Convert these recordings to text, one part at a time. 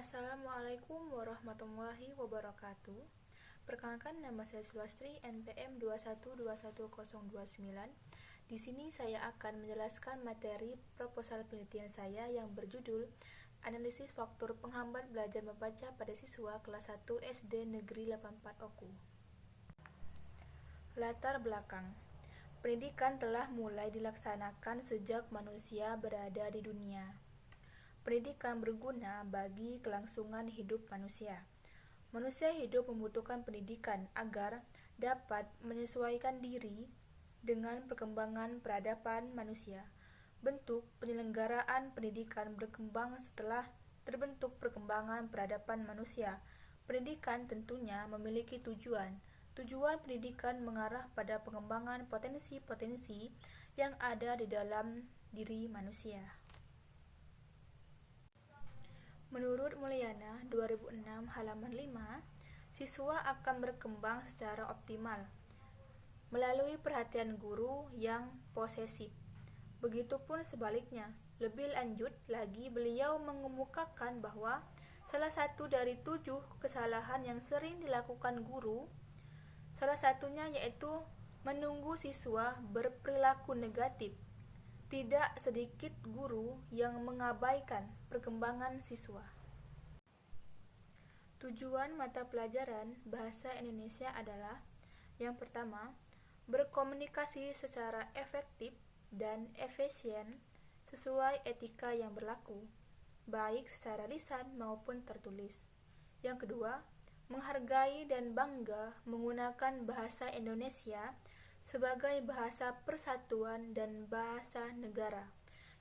Assalamualaikum warahmatullahi wabarakatuh. Perkenalkan, nama saya Sulastri, NPM 2121029. Di sini saya akan menjelaskan materi proposal penelitian saya yang berjudul Analisis Faktor Penghambat Belajar Membaca pada Siswa Kelas 1 SD Negeri 84 Oku. Latar belakang. Pendidikan telah mulai dilaksanakan sejak manusia berada di dunia. Pendidikan berguna bagi kelangsungan hidup manusia. Manusia hidup membutuhkan pendidikan agar dapat menyesuaikan diri dengan perkembangan peradaban manusia. Bentuk penyelenggaraan pendidikan berkembang setelah terbentuk perkembangan peradaban manusia. Pendidikan tentunya memiliki tujuan. Tujuan pendidikan mengarah pada pengembangan potensi-potensi yang ada di dalam diri manusia. Menurut Mulyana 2006 halaman 5, siswa akan berkembang secara optimal melalui perhatian guru yang posesif. Begitupun sebaliknya. Lebih lanjut lagi, beliau mengemukakan bahwa salah satu dari 7 kesalahan yang sering dilakukan guru, salah satunya yaitu menunggu siswa berperilaku negatif. Tidak sedikit guru yang mengabaikan perkembangan siswa. Tujuan mata pelajaran Bahasa Indonesia adalah: yang pertama, berkomunikasi secara efektif dan efisien sesuai etika yang berlaku, baik secara lisan maupun tertulis. Yang kedua, menghargai dan bangga menggunakan bahasa Indonesia sebagai bahasa persatuan dan bahasa negara.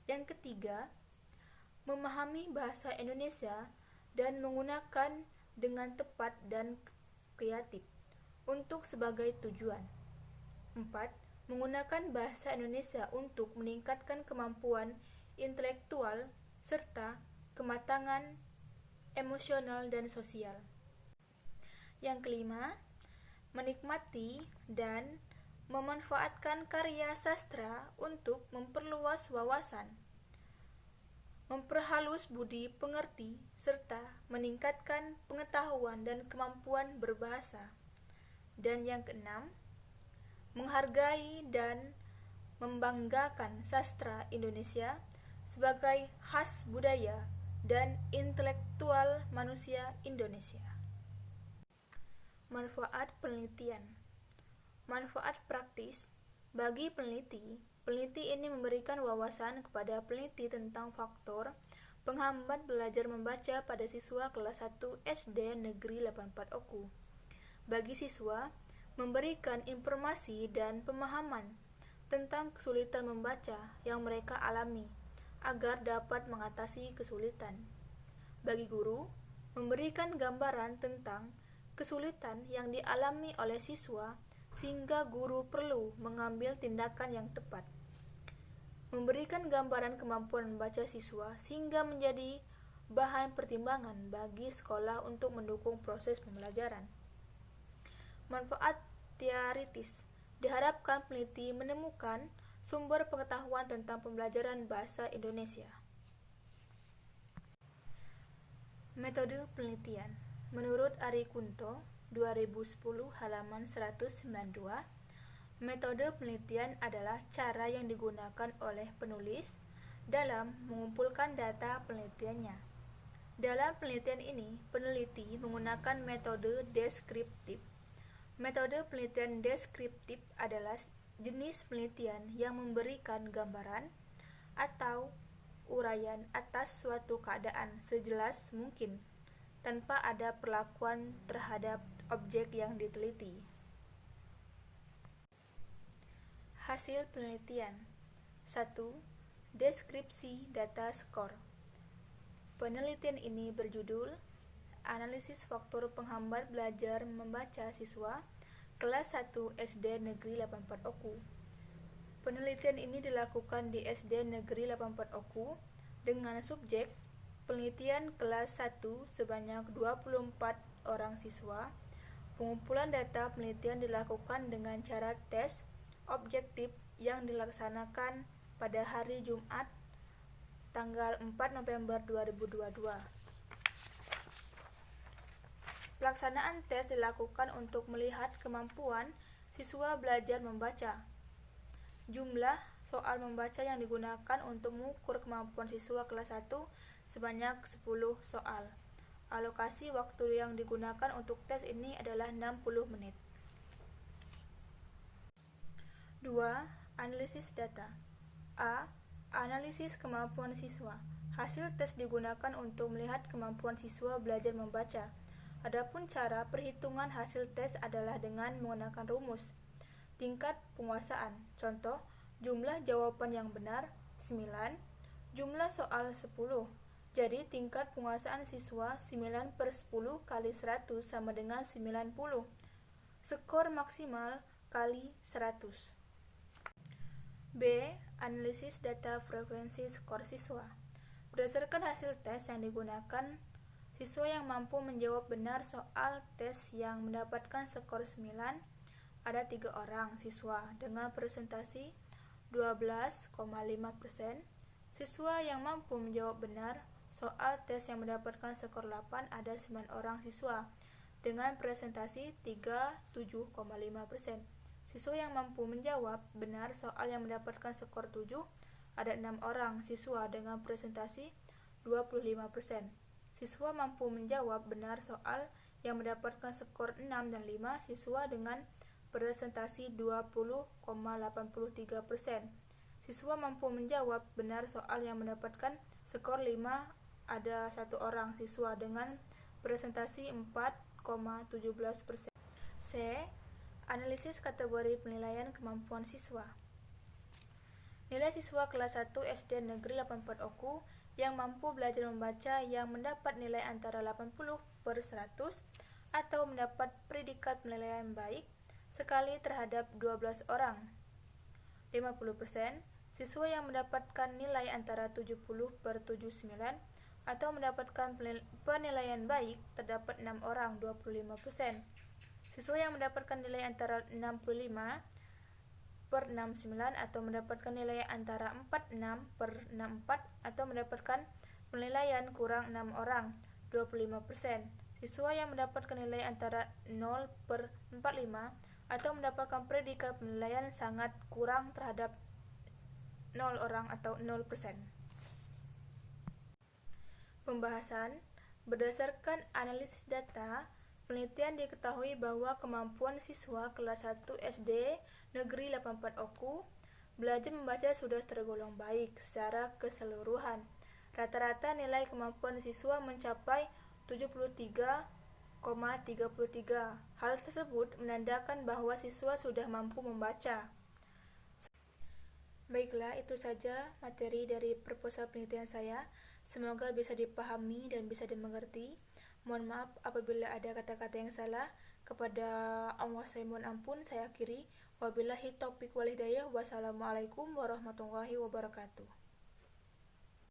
Yang ketiga, memahami bahasa Indonesia dan menggunakan dengan tepat dan kreatif untuk sebagai tujuan. 4. Menggunakan bahasa Indonesia untuk meningkatkan kemampuan intelektual serta kematangan emosional dan sosial. Yang kelima, menikmati dan memanfaatkan karya sastra untuk memperluas wawasan, memperhalus budi pengerti, serta meningkatkan pengetahuan dan kemampuan berbahasa. Dan yang keenam, menghargai dan membanggakan sastra Indonesia sebagai khas budaya dan intelektual manusia Indonesia. Manfaat penelitian. Manfaat praktis. Bagi peneliti ini memberikan wawasan kepada peneliti tentang faktor penghambat belajar membaca pada siswa kelas 1 SD Negeri 84 Oku. Bagi siswa, memberikan informasi dan pemahaman tentang kesulitan membaca yang mereka alami agar dapat mengatasi kesulitan. Bagi guru, memberikan gambaran tentang kesulitan yang dialami oleh siswa sehingga guru perlu mengambil tindakan yang tepat. Memberikan gambaran kemampuan membaca siswa sehingga menjadi bahan pertimbangan bagi sekolah untuk mendukung proses pembelajaran. Manfaat teoritis. Diharapkan peneliti menemukan sumber pengetahuan tentang pembelajaran bahasa Indonesia. Metode penelitian. Menurut Ari Kunto 2010 halaman 192, metode penelitian adalah cara yang digunakan oleh penulis dalam mengumpulkan data penelitiannya. Dalam penelitian ini, peneliti menggunakan metode deskriptif. Metode penelitian deskriptif adalah jenis penelitian yang memberikan gambaran atau uraian atas suatu keadaan sejelas mungkin tanpa ada perlakuan terhadap objek yang diteliti. Hasil penelitian. 1. Deskripsi data skor. Penelitian ini berjudul Analisis Faktor Penghambat Belajar Membaca Siswa Kelas 1 SD Negeri 84 Oku. Penelitian ini dilakukan di SD Negeri 84 Oku dengan subjek penelitian kelas 1 sebanyak 24 orang siswa. Pengumpulan data penelitian dilakukan dengan cara tes objektif yang dilaksanakan pada hari Jumat, tanggal 4 November 2022. Pelaksanaan tes dilakukan untuk melihat kemampuan siswa belajar membaca. Jumlah soal membaca yang digunakan untuk mengukur kemampuan siswa kelas 1 sebanyak 10 soal. Alokasi waktu yang digunakan untuk tes ini adalah 60 menit. 2. Analisis data. A. Analisis kemampuan siswa. Hasil tes digunakan untuk melihat kemampuan siswa belajar membaca. Adapun cara perhitungan hasil tes adalah dengan menggunakan rumus. Tingkat penguasaan. Contoh, jumlah jawaban yang benar 9, jumlah soal 10. Jadi tingkat penguasaan siswa 9/10 kali 100 sama dengan 90. Skor maksimal kali 100. B. Analisis data frekuensi skor siswa. Berdasarkan hasil tes yang digunakan, siswa yang mampu menjawab benar soal tes yang mendapatkan skor 9 ada 3 orang siswa dengan presentasi 12,5%. Siswa yang mampu menjawab benar soal tes yang mendapatkan skor 8 ada 9 orang siswa dengan presentasi 37,5%. Siswa yang mampu menjawab benar soal yang mendapatkan skor 7 ada 6 orang siswa dengan presentasi 25%. Siswa mampu menjawab benar soal yang mendapatkan skor 6 dan 5 siswa dengan presentasi 20,83%. Siswa mampu menjawab benar soal yang mendapatkan skor 5 ada 1 orang siswa dengan presentasi 4,17%. C. Analisis kategori penilaian kemampuan siswa. Nilai siswa kelas 1 SD Negeri 84 Oku yang mampu belajar membaca yang mendapat nilai antara 80/100 atau mendapat predikat penilaian baik sekali terhadap 12 orang. 50%. Siswa yang mendapatkan nilai antara 70/79 atau mendapatkan penilaian baik terdapat 6 orang, 25%. Siswa yang mendapatkan nilai antara 65/69 atau mendapatkan nilai antara 46/64 atau mendapatkan penilaian kurang 6 orang, 25%. Siswa yang mendapatkan nilai antara 0/45 atau mendapatkan predikat penilaian sangat kurang terhadap 0 orang atau 0%. Pembahasan. Berdasarkan analisis data, penelitian diketahui bahwa kemampuan siswa kelas 1 SD Negeri 84 Oku belajar membaca sudah tergolong baik secara keseluruhan. Rata-rata nilai kemampuan siswa mencapai 73,33. Hal tersebut menandakan bahwa siswa sudah mampu membaca. Baiklah, itu saja materi dari proposal penelitian saya. Semoga bisa dipahami dan bisa dimengerti. Mohon maaf apabila ada kata-kata yang salah. Kepada Allah saya mohon ampun. Saya akhiri. Wabillahi taufiq wal hidayah. Wassalamualaikum warahmatullahi wabarakatuh.